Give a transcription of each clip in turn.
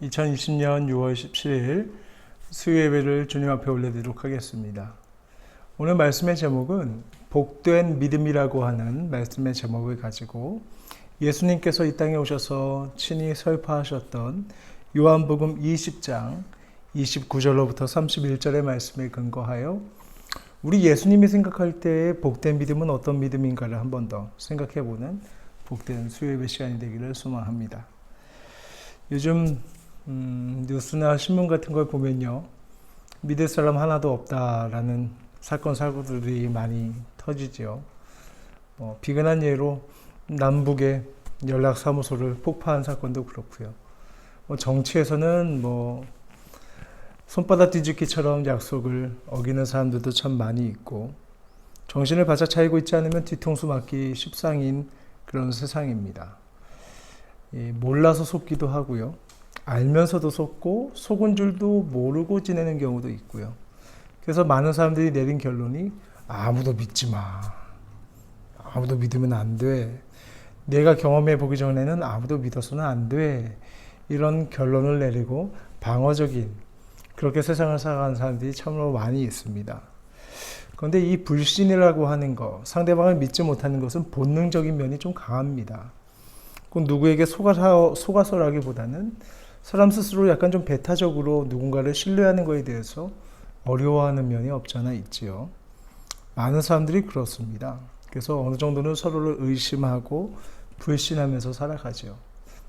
2020년 6월 17일 수요예배를 주님 앞에 올려드리도록 하겠습니다. 오늘 말씀의 제목은 복된 믿음이라고 하는 말씀의 제목을 가지고 예수님께서 이 땅에 오셔서 친히 설파하셨던 요한복음 20장 29절로부터 31절의 말씀에 근거하여 우리 예수님이 생각할 때의 복된 믿음은 어떤 믿음인가를 한 번 더 생각해보는 복된 수요예배 시간이 되기를 소망합니다. 요즘 뉴스나 신문 같은 걸 보면요, 믿을 사람 하나도 없다라는 사건 사고들이 많이 터지죠. 비근한 예로 남북의 연락사무소를 폭파한 사건도 그렇고요. 정치에서는 손바닥 뒤집기처럼 약속을 어기는 사람들도 참 많이 있고, 정신을 바짝 차리고 있지 않으면 뒤통수 맞기 십상인 그런 세상입니다. 몰라서 속기도 하고요, 알면서도 속고 속은 줄도 모르고 지내는 경우도 있고요. 그래서 많은 사람들이 내린 결론이 아무도 믿지 마, 아무도 믿으면 안 돼, 내가 경험해 보기 전에는 아무도 믿어서는 안 돼, 이런 결론을 내리고 방어적인 그렇게 세상을 살아가는 사람들이 참으로 많이 있습니다. 그런데 이 불신이라고 하는 것, 상대방을 믿지 못하는 것은 본능적인 면이 좀 강합니다. 꼭 누구에게 속아서라기보다는 사람 스스로 약간 좀 배타적으로 누군가를 신뢰하는 것에 대해서 어려워하는 면이 없잖아 있지요. 많은 사람들이 그렇습니다. 그래서 어느 정도는 서로를 의심하고 불신하면서 살아가죠.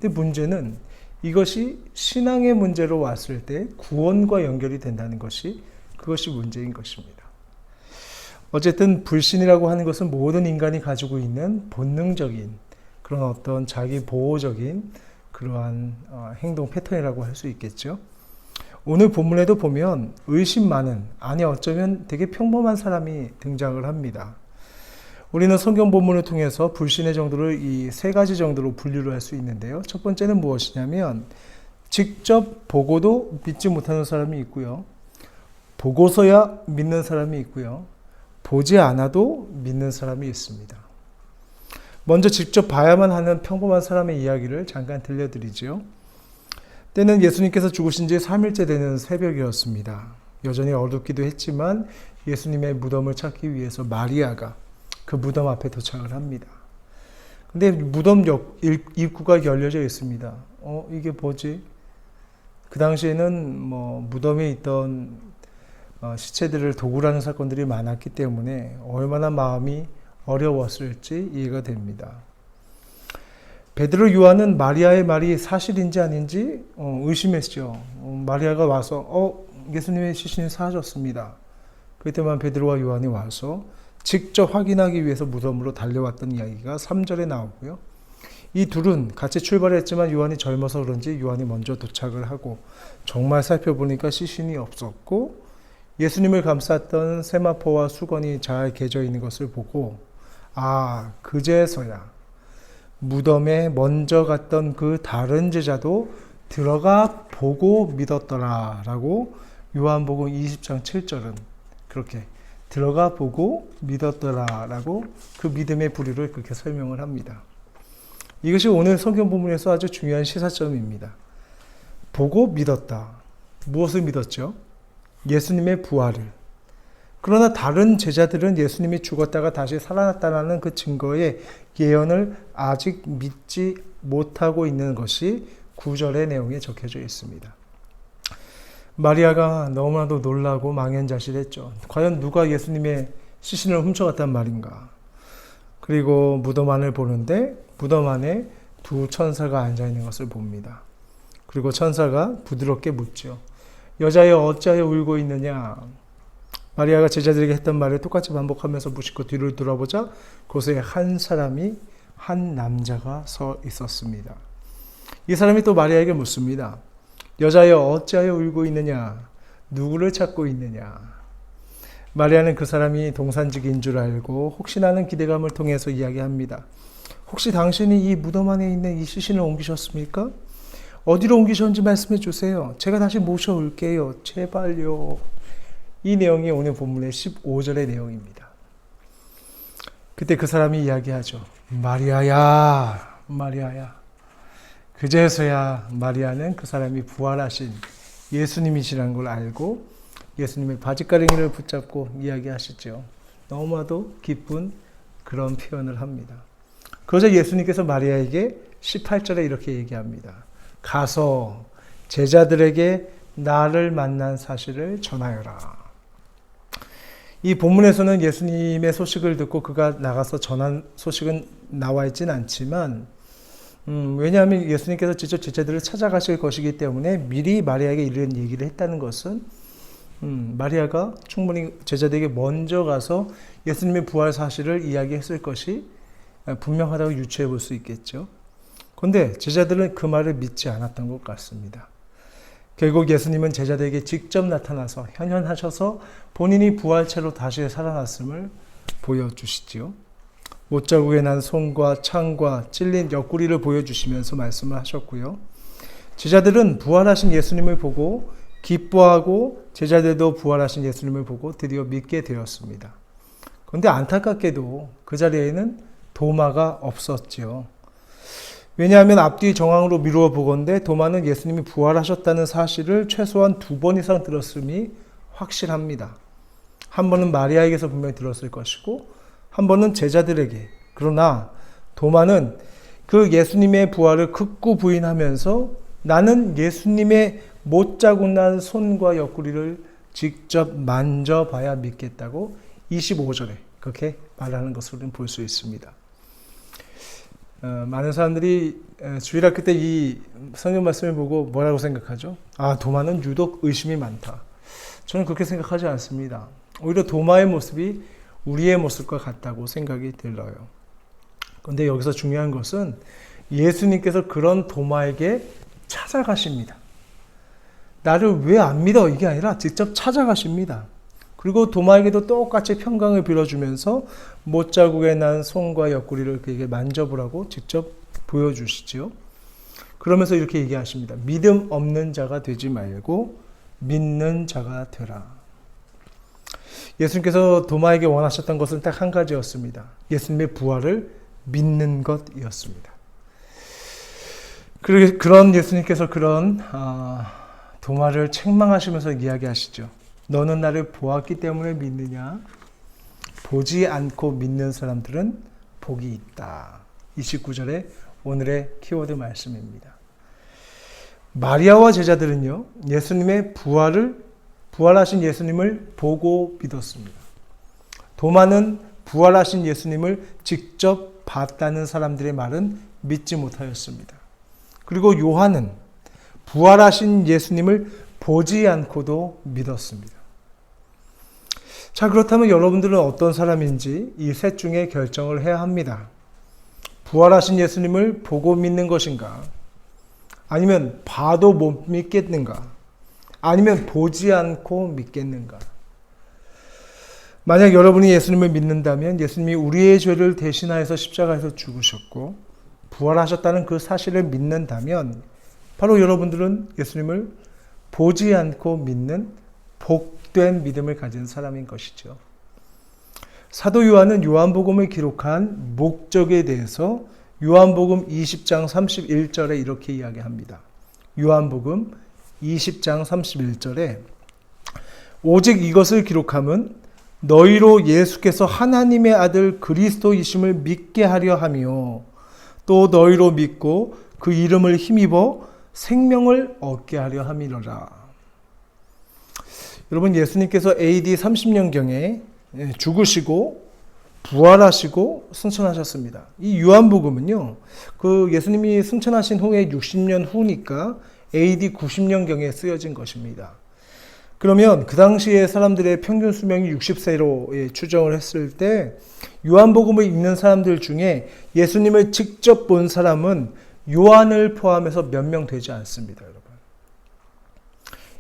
근데 문제는 이것이 신앙의 문제로 왔을 때 구원과 연결이 된다는 것이, 그것이 문제인 것입니다. 어쨌든 불신이라고 하는 것은 모든 인간이 가지고 있는 본능적인 그런 어떤 자기 보호적인 그러한 행동 패턴이라고 할 수 있겠죠. 오늘 본문에도 보면 의심 많은, 아니 어쩌면 되게 평범한 사람이 등장을 합니다. 우리는 성경 본문을 통해서 불신의 정도를 이 세 가지 정도로 분류를 할 수 있는데요. 첫 번째는 무엇이냐면, 직접 보고도 믿지 못하는 사람이 있고요, 보고서야 믿는 사람이 있고요, 보지 않아도 믿는 사람이 있습니다. 먼저 직접 봐야만 하는 평범한 사람의 이야기를 잠깐 들려드리죠. 때는 예수님께서 죽으신 지 3일째 되는 새벽이었습니다. 여전히 어둡기도 했지만 예수님의 무덤을 찾기 위해서 마리아가 그 무덤 앞에 도착을 합니다. 근데 무덤 입구가 열려져 있습니다. 이게 뭐지? 그 당시에는 무덤에 있던 시체들을 도굴하는 사건들이 많았기 때문에 얼마나 마음이 어려웠을지 이해가 됩니다. 베드로, 요한은 마리아의 말이 사실인지 아닌지 의심했죠. 마리아가 와서 예수님의 시신이 사라졌습니다. 그때만 베드로와 요한이 와서 직접 확인하기 위해서 무덤으로 달려왔던 이야기가 3절에 나오고요. 이 둘은 같이 출발했지만 요한이 젊어서 그런지 요한이 먼저 도착을 하고 정말 살펴보니까 시신이 없었고 예수님을 감쌌던 세마포와 수건이 잘 개져 있는 것을 보고, 그제서야 무덤에 먼저 갔던 그 다른 제자도 들어가 보고 믿었더라 라고 요한복음 20장 7절은 그렇게 들어가 보고 믿었더라 라고 그 믿음의 부류를 그렇게 설명을 합니다. 이것이 오늘 성경 본문에서 아주 중요한 시사점입니다. 보고 믿었다. 무엇을 믿었죠? 예수님의 부활을. 그러나 다른 제자들은 예수님이 죽었다가 다시 살아났다는 그 증거의 예언을 아직 믿지 못하고 있는 것이 9절의 내용에 적혀져 있습니다. 마리아가 너무나도 놀라고 망연자실했죠. 과연 누가 예수님의 시신을 훔쳐갔단 말인가. 그리고 무덤 안을 보는데 무덤 안에 두 천사가 앉아있는 것을 봅니다. 그리고 천사가 부드럽게 묻죠. 여자여 어찌하여 울고 있느냐. 마리아가 제자들에게 했던 말을 똑같이 반복하면서 묻고 뒤를 돌아보자 그곳에 한 남자가 서 있었습니다. 이 사람이 또 마리아에게 묻습니다. 여자여 어찌하여 울고 있느냐. 누구를 찾고 있느냐. 마리아는 그 사람이 동산직인 줄 알고 혹시나 하는 기대감을 통해서 이야기합니다. 혹시 당신이 이 무덤 안에 있는 이 시신을 옮기셨습니까? 어디로 옮기셨는지 말씀해 주세요. 제가 다시 모셔올게요. 제발요. 이 내용이 오늘 본문의 15절의 내용입니다. 그때 그 사람이 이야기하죠. 마리아야, 마리아야. 그제서야 마리아는 그 사람이 부활하신 예수님이시라는 걸 알고 예수님의 바짓가랑이를 붙잡고 이야기하시죠. 너무나도 기쁜 그런 표현을 합니다. 그러자 예수님께서 마리아에게 18절에 이렇게 얘기합니다. 가서 제자들에게 나를 만난 사실을 전하여라. 이 본문에서는 예수님의 소식을 듣고 그가 나가서 전한 소식은 나와 있진 않지만 왜냐하면 예수님께서 직접 제자들을 찾아가실 것이기 때문에 미리 마리아에게 이런 얘기를 했다는 것은 마리아가 충분히 제자들에게 먼저 가서 예수님의 부활 사실을 이야기했을 것이 분명하다고 유추해 볼 수 있겠죠. 그런데 제자들은 그 말을 믿지 않았던 것 같습니다. 결국 예수님은 제자들에게 직접 나타나서 현현하셔서 본인이 부활체로 다시 살아났음을 보여주시지요. 못자국에 난 손과 창과 찔린 옆구리를 보여주시면서 말씀을 하셨고요. 제자들은 부활하신 예수님을 보고 기뻐하고 제자들도 부활하신 예수님을 보고 드디어 믿게 되었습니다. 그런데 안타깝게도 그 자리에는 도마가 없었지요. 왜냐하면 앞뒤 정황으로 미루어 보건대 도마는 예수님이 부활하셨다는 사실을 최소한 2번 이상 들었음이 확실합니다. 한 번은 마리아에게서 분명히 들었을 것이고 한 번은 제자들에게. 그러나 도마는 그 예수님의 부활을 극구 부인하면서 나는 예수님의 못자국 난 손과 옆구리를 직접 만져봐야 믿겠다고 25절에 그렇게 말하는 것을 볼 수 있습니다. 많은 사람들이 주일학교 때 이 성경 말씀을 보고 뭐라고 생각하죠? 아, 도마는 유독 의심이 많다. 저는 그렇게 생각하지 않습니다. 오히려 도마의 모습이 우리의 모습과 같다고 생각이 들어요. 그런데 여기서 중요한 것은 예수님께서 그런 도마에게 찾아가십니다. 나를 왜 안 믿어? 이게 아니라 직접 찾아가십니다. 그리고 도마에게도 똑같이 평강을 빌어주면서 못자국에 난 손과 옆구리를 그에게 만져보라고 직접 보여주시죠. 그러면서 이렇게 얘기하십니다. 믿음 없는 자가 되지 말고 믿는 자가 되라. 예수님께서 도마에게 원하셨던 것은 딱 한 가지였습니다. 예수님의 부활을 믿는 것이었습니다. 그런 예수님께서 그런 도마를 책망하시면서 이야기하시죠. 너는 나를 보았기 때문에 믿느냐? 보지 않고 믿는 사람들은 복이 있다. 29절에 오늘의 키워드 말씀입니다. 마리아와 제자들은요, 예수님의 부활하신 예수님을 보고 믿었습니다. 도마는 부활하신 예수님을 직접 봤다는 사람들의 말은 믿지 못하였습니다. 그리고 요한은 부활하신 예수님을 보지 않고도 믿었습니다. 자, 그렇다면 여러분들은 어떤 사람인지 이 셋 중에 결정을 해야 합니다. 부활하신 예수님을 보고 믿는 것인가? 아니면 봐도 못 믿겠는가? 아니면 보지 않고 믿겠는가? 만약 여러분이 예수님을 믿는다면 예수님이 우리의 죄를 대신하여서 십자가에서 죽으셨고 부활하셨다는 그 사실을 믿는다면 바로 여러분들은 예수님을 보지 않고 믿는 복된 믿음을 가진 사람인 것이죠. 사도 요한은 요한복음을 기록한 목적에 대해서 요한복음 20장 31절에 이렇게 이야기합니다. 요한복음 20장 31절에 오직 이것을 기록함은 너희로 예수께서 하나님의 아들 그리스도이심을 믿게 하려 하며 또 너희로 믿고 그 이름을 힘입어 생명을 얻게 하려 함이로라. 여러분, 예수님께서 AD 30년경에 죽으시고 부활하시고 승천하셨습니다. 이 요한복음은요, 그 예수님이 승천하신 후에 60년 후니까 AD 90년경에 쓰여진 것입니다. 그러면 그 당시에 사람들의 평균 수명이 60세로 추정을 했을 때 요한복음을 읽는 사람들 중에 예수님을 직접 본 사람은 요한을 포함해서 몇 명 되지 않습니다, 여러분.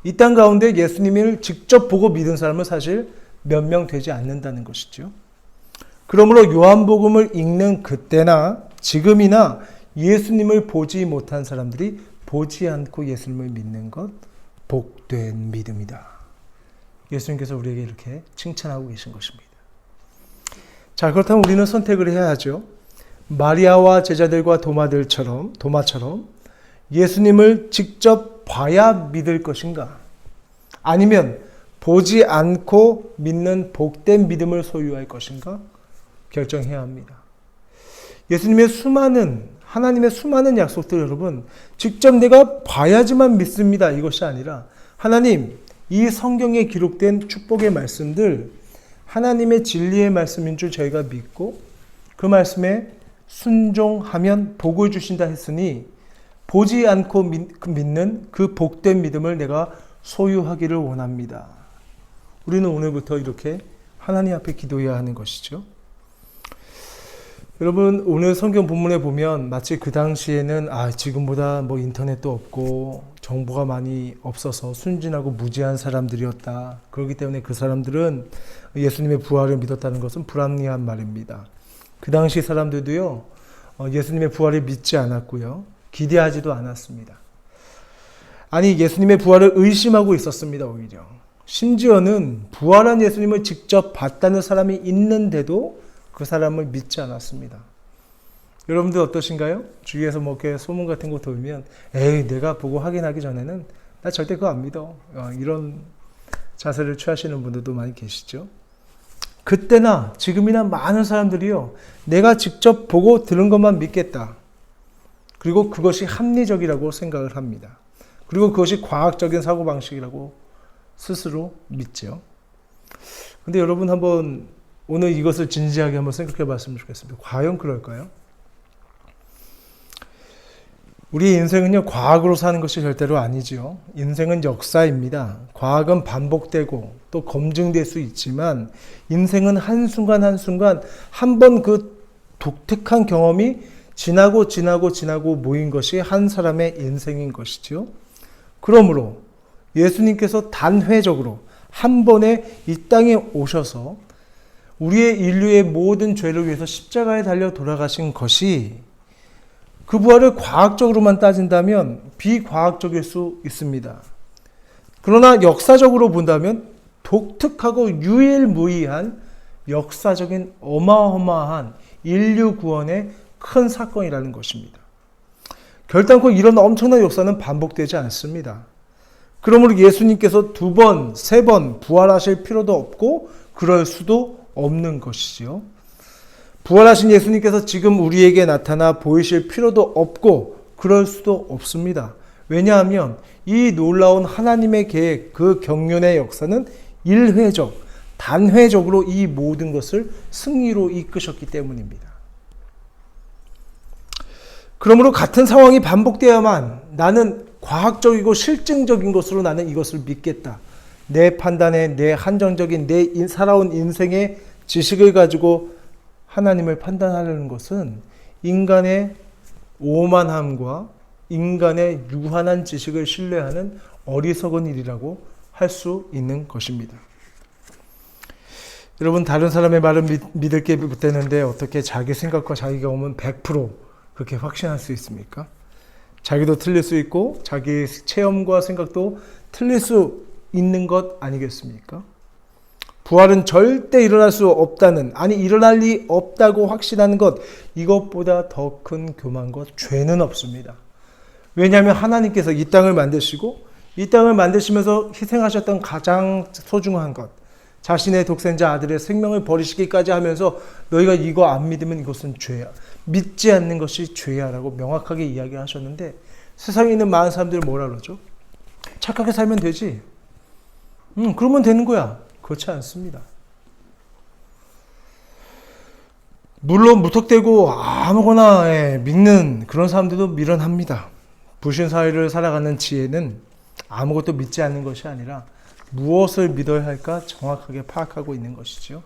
이 땅 가운데 예수님을 직접 보고 믿은 사람은 사실 몇 명 되지 않는다는 것이죠. 그러므로 요한복음을 읽는 그때나 지금이나 예수님을 보지 못한 사람들이 보지 않고 예수님을 믿는 것 복된 믿음이다. 예수님께서 우리에게 이렇게 칭찬하고 계신 것입니다. 자, 그렇다면 우리는 선택을 해야 하죠. 마리아와 제자들과 도마처럼 예수님을 직접 봐야 믿을 것인가? 아니면 보지 않고 믿는 복된 믿음을 소유할 것인가? 결정해야 합니다. 하나님의 수많은 약속들 여러분, 직접 내가 봐야지만 믿습니다. 이것이 아니라 하나님, 이 성경에 기록된 축복의 말씀들, 하나님의 진리의 말씀인 줄 저희가 믿고 그 말씀에 순종하면 복을 주신다 했으니 보지 않고 믿는 그 복된 믿음을 내가 소유하기를 원합니다. 우리는 오늘부터 이렇게 하나님 앞에 기도해야 하는 것이죠. 여러분, 오늘 성경 본문에 보면 마치 그 당시에는 지금보다 인터넷도 없고 정보가 많이 없어서 순진하고 무지한 사람들이었다. 그렇기 때문에 그 사람들은 예수님의 부활을 믿었다는 것은 불합리한 말입니다. 그 당시 사람들도요, 예수님의 부활을 믿지 않았고요, 기대하지도 않았습니다. 아니, 예수님의 부활을 의심하고 있었습니다. 오히려 심지어는 부활한 예수님을 직접 봤다는 사람이 있는데도 그 사람을 믿지 않았습니다. 여러분들 어떠신가요? 주위에서 이렇게 소문 같은 거 돌면 내가 보고 확인하기 전에는 나 절대 그거 안 믿어, 이런 자세를 취하시는 분들도 많이 계시죠. 그때나 지금이나 많은 사람들이요, 내가 직접 보고 들은 것만 믿겠다. 그리고 그것이 합리적이라고 생각을 합니다. 그리고 그것이 과학적인 사고방식이라고 스스로 믿죠. 근데 여러분, 한번 오늘 이것을 진지하게 한번 생각해 봤으면 좋겠습니다. 과연 그럴까요? 우리 인생은요, 과학으로 사는 것이 절대로 아니지요. 인생은 역사입니다. 과학은 반복되고 또 검증될 수 있지만 인생은 한순간 한순간 한 번 그 독특한 경험이 지나고 모인 것이 한 사람의 인생인 것이지요. 그러므로 예수님께서 단회적으로 한 번에 이 땅에 오셔서 우리의 인류의 모든 죄를 위해서 십자가에 달려 돌아가신 것이, 그 부활을 과학적으로만 따진다면 비과학적일 수 있습니다. 그러나 역사적으로 본다면 독특하고 유일무이한 역사적인 어마어마한 인류 구원의 큰 사건이라는 것입니다. 결단코 이런 엄청난 역사는 반복되지 않습니다. 그러므로 예수님께서 2번, 3번 부활하실 필요도 없고 그럴 수도 없는 것이지요. 부활하신 예수님께서 지금 우리에게 나타나 보이실 필요도 없고 그럴 수도 없습니다. 왜냐하면 이 놀라운 하나님의 계획, 그 경륜의 역사는 일회적, 단회적으로 이 모든 것을 승리로 이끄셨기 때문입니다. 그러므로 같은 상황이 반복되어야만 나는 과학적이고 실증적인 것으로 나는 이것을 믿겠다. 내 판단에, 내 한정적인 내 살아온 인생의 지식을 가지고 하나님을 판단하려는 것은 인간의 오만함과 인간의 유한한 지식을 신뢰하는 어리석은 일이라고 할 수 있는 것입니다. 여러분, 다른 사람의 말을 믿을 게 못되는데 어떻게 자기 생각과 자기 경험은 100% 그렇게 확신할 수 있습니까? 자기도 틀릴 수 있고 자기 체험과 생각도 틀릴 수 있는 것 아니겠습니까? 부활은 절대 일어날 수 없다는, 아니 일어날 리 없다고 확신하는 것, 이것보다 더 큰 교만 것, 죄는 없습니다. 왜냐하면 하나님께서 이 땅을 만드시고 이 땅을 만드시면서 희생하셨던 가장 소중한 것, 자신의 독생자 아들의 생명을 버리시기까지 하면서 너희가 이거 안 믿으면 이것은 죄야, 믿지 않는 것이 죄야 라고 명확하게 이야기하셨는데, 세상에 있는 많은 사람들은 뭐라 그러죠? 착하게 살면 되지, 그러면 되는 거야. 그렇지 않습니다. 물론 무턱대고 아무거나 믿는 그런 사람들도 미련합니다. 불신사회를 살아가는 지혜는 아무것도 믿지 않는 것이 아니라 무엇을 믿어야 할까 정확하게 파악하고 있는 것이죠.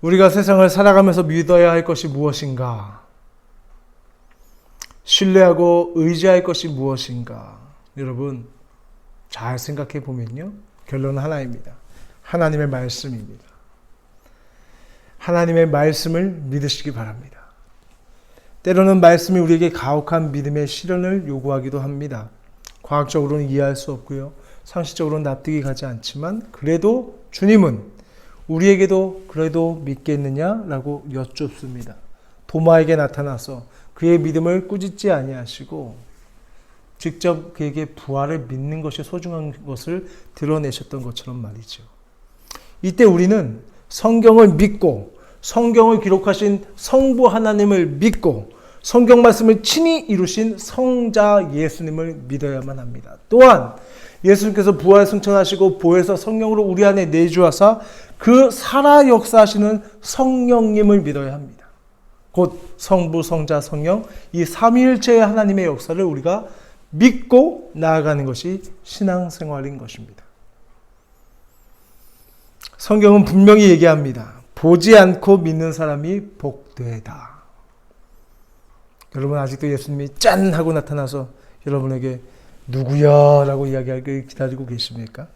우리가 세상을 살아가면서 믿어야 할 것이 무엇인가? 신뢰하고 의지할 것이 무엇인가? 여러분, 잘 생각해 보면요, 결론은 하나입니다. 하나님의 말씀입니다. 하나님의 말씀을 믿으시기 바랍니다. 때로는 말씀이 우리에게 가혹한 믿음의 실현을 요구하기도 합니다. 과학적으로는 이해할 수 없고요, 상식적으로는 납득이 가지 않지만 그래도 주님은 우리에게도 그래도 믿겠느냐라고 여쭙습니다. 도마에게 나타나서 그의 믿음을 꾸짖지 아니하시고 직접 그에게 부활을 믿는 것이 소중한 것을 드러내셨던 것처럼 말이죠. 이때 우리는 성경을 믿고 성경을 기록하신 성부 하나님을 믿고 성경 말씀을 친히 이루신 성자 예수님을 믿어야만 합니다. 또한 예수님께서 부활 승천하시고 보혜사 성령으로 우리 안에 내주하사 그 살아 역사하시는 성령님을 믿어야 합니다. 곧 성부, 성자, 성령 이 삼위일체의 하나님의 역사를 우리가 믿고 나아가는 것이 신앙생활인 것입니다. 성경은 분명히 얘기합니다. 보지 않고 믿는 사람이 복되다. 여러분 아직도 예수님이 짠 하고 나타나서 여러분에게 누구야? 라고 이야기하길 기다리고 계십니까?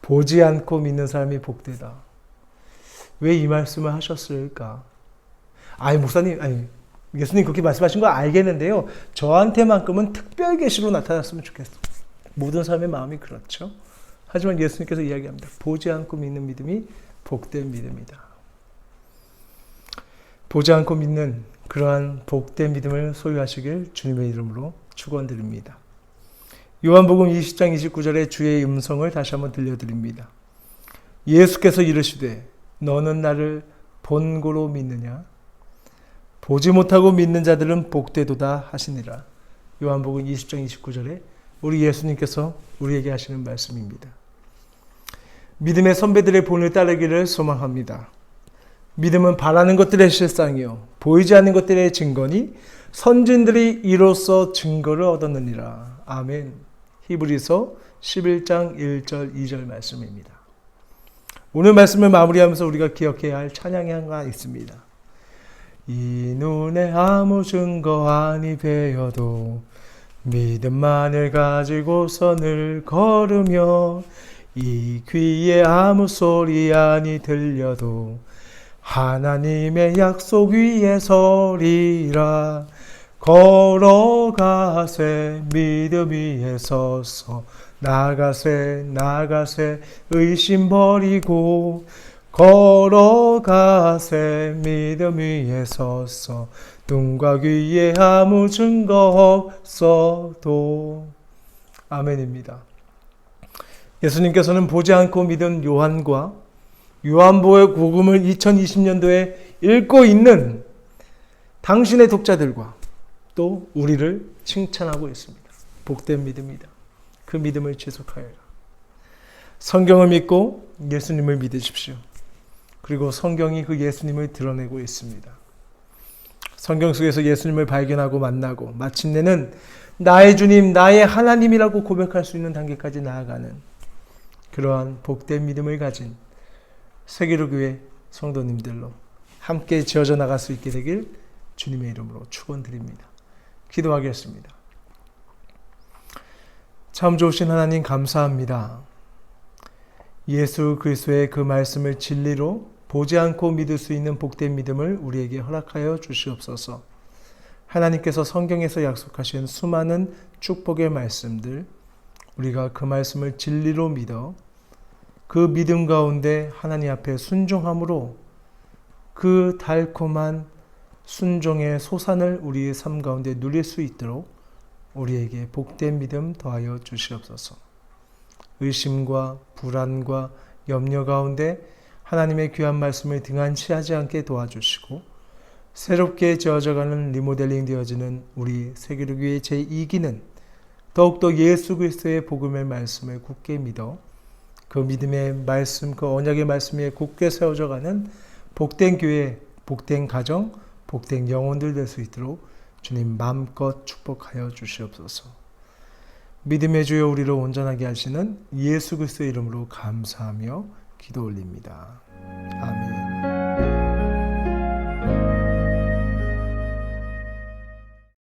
보지 않고 믿는 사람이 복되다. 왜 이 말씀을 하셨을까? 목사님, 예수님 그렇게 말씀하신 거 알겠는데요. 저한테만큼은 특별 계시로 나타났으면 좋겠어요. 모든 사람의 마음이 그렇죠. 하지만 예수님께서 이야기합니다. 보지 않고 믿는 믿음이 복된 믿음이다. 보지 않고 믿는 그러한 복된 믿음을 소유하시길 주님의 이름으로 축원드립니다. 요한복음 20장 29절에 주의 음성을 다시 한번 들려드립니다. 예수께서 이르시되 너는 나를 본고로 믿느냐? 보지 못하고 믿는 자들은 복되도다 하시니라. 요한복음 20장 29절에 우리 예수님께서 우리에게 하시는 말씀입니다. 믿음의 선배들의 본을 따르기를 소망합니다. 믿음은 바라는 것들의 실상이요 보이지 않는 것들의 증거니 선진들이 이로써 증거를 얻었느니라. 아멘. 히브리서 11장 1절 2절 말씀입니다. 오늘 말씀을 마무리하면서 우리가 기억해야 할 찬양이 하나 있습니다. 이 눈에 아무 증거 아니 배어도 믿음만을 가지고서 늘 걸으며 이 귀에 아무 소리 아니 들려도 하나님의 약속 위에 서리라. 걸어가세 믿음 위에 서서 나가세 의심 버리고 걸어가세 믿음 위에 서서 눈과 귀에 아무 증거 없어도. 아멘입니다. 예수님께서는 보지 않고 믿은 요한과 요한복음을 2020년도에 읽고 있는 당신의 독자들과 또 우리를 칭찬하고 있습니다. 복된 믿음이다. 그 믿음을 지속하여라. 성경을 믿고 예수님을 믿으십시오. 그리고 성경이 그 예수님을 드러내고 있습니다. 성경 속에서 예수님을 발견하고 만나고 마침내는 나의 주님, 나의 하나님이라고 고백할 수 있는 단계까지 나아가는 그러한 복된 믿음을 가진 세계로 교회 성도님들로 함께 지어져 나갈 수 있게 되길 주님의 이름으로 축원드립니다. 기도하겠습니다. 참 좋으신 하나님 감사합니다. 예수 그리스도의 그 말씀을 진리로 보지 않고 믿을 수 있는 복된 믿음을 우리에게 허락하여 주시옵소서. 하나님께서 성경에서 약속하신 수많은 축복의 말씀들, 우리가 그 말씀을 진리로 믿어 그 믿음 가운데 하나님 앞에 순종함으로 그 달콤한 순종의 소산을 우리의 삶 가운데 누릴 수 있도록 우리에게 복된 믿음 더하여 주시옵소서. 의심과 불안과 염려 가운데 하나님의 귀한 말씀을 등한시하지 않게 도와주시고 새롭게 지어져가는 리모델링 되어지는 우리 세계교회 제2기는 더욱더 예수 그리스도의 복음의 말씀을 굳게 믿어 그 믿음의 말씀, 그 언약의 말씀에 굳게 세워져가는 복된 교회, 복된 가정, 복된 영혼들 될 수 있도록 주님 마음껏 축복하여 주시옵소서. 믿음의 주여 우리를 온전하게 하시는 예수 그리스도의 이름으로 감사하며 기도 올립니다. 아멘.